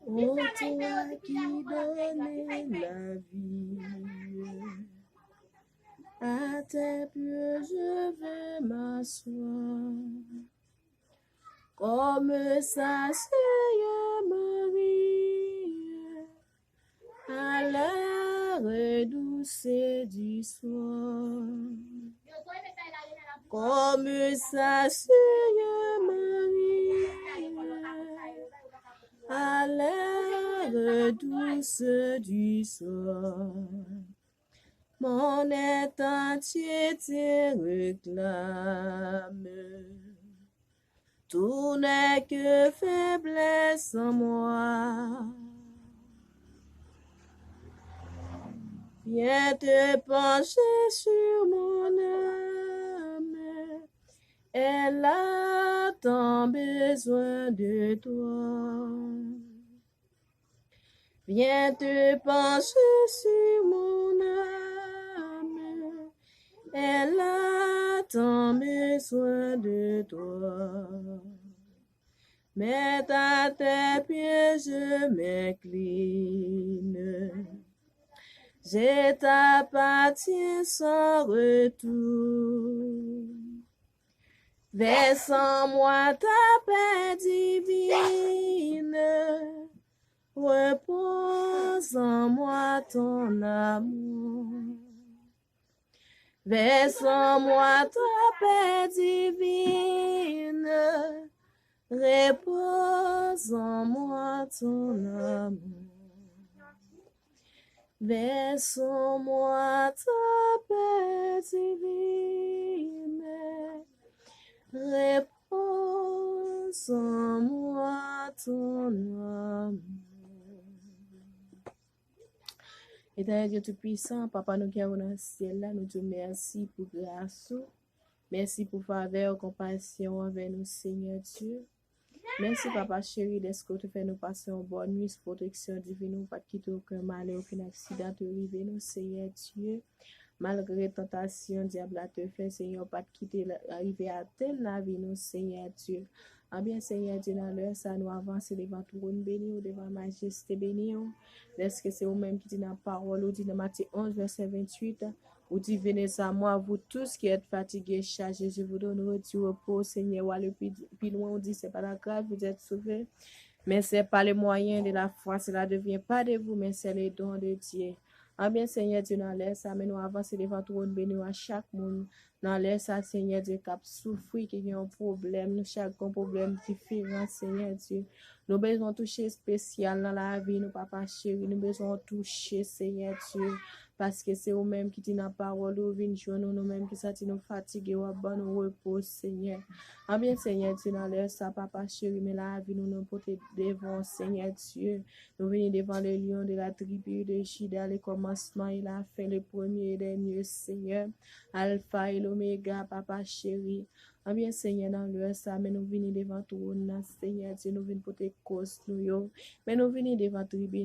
Ô toi qui donnes la vie, à tes pieds je vais m'asseoir. Comme ça, Seigneur Marie, à l'heure douce du soir. Comme ça, Seigneur Marie, à l'heure douce du soir. Mon être entier te réclame. Tout n'est que faiblesse en moi. Viens te pencher sur mon âme. Elle a tant besoin de toi. Viens te pencher sur mon âme. Elle a tant besoin de toi. Mais à tes pieds je m'incline. Je t'appartiens sans retour. Verse en moi ta paix divine. Repose en moi ton amour. Verse en moi ta paix divine. Repose en moi ton amour. Verse en moi ta paix divine. Repose en moi ton amour. Éternel Dieu Tout-Puissant, Papa, nous qui sommes dans le ciel là, nous te merci pour grâce. Merci pour faveur, compassion envers nous, Seigneur Dieu. Merci, Papa chéri, d'être que tu fais nous passer une bonne nuit, protection divine, nous pas quitter aucun mal et aucun accident te arriver, nous, Seigneur Dieu. Malgré tentation, diable a te fait, Seigneur, pas quitter arriver à telle la vie, nous, Seigneur Dieu. Ah bien, Seigneur Dieu, dans l'heure, ça nous avance devant tout le monde béni, devant majesté béni. Est-ce que c'est vous-même qui dit dans la parole, ou dit dans Matthieu 11, verset 28, ou dit, venez à moi, vous tous qui êtes fatigués, chargés, je vous donnerai du repos, Seigneur. Ou le plus loin, on dit, c'est pas la grâce, vous êtes sauvés. Mais c'est pas les moyens de la foi, cela ne devient pas de vous, mais c'est les dons de Dieu. Ah bien, Seigneur Dieu, dans l'air, ça, mais nous avancer devant tout le monde, béni à chaque monde. Dans l'air, ça, Seigneur Dieu, qui a souffert, qui a un problème, nous, chaque problème différent, Seigneur Dieu. Nous besoin toucher spécial dans la vie, nous, papa chéri, nous besoin toucher, Seigneur Dieu. Parce que c'est vous-même qui dit dans la parole, nous venons nous-mêmes qui sont nous fatigués, ou bon nous repos, Seigneur. Ah bien, Seigneur Dieu, dans l'air, ça, papa chéri, mais la vie, nous nous porter devant, Seigneur Dieu. Nous venons devant le lion de la tribu de Juda, le commencement et la fin, le premier et dernier, Seigneur. Alpha et l'oméga, papa chéri. Ah bien, Seigneur, dans l'heure, ça, mais nous venons devant tout, Seigneur Dieu, nous venons pour tes causes, nous, mais nous venons devant tribu.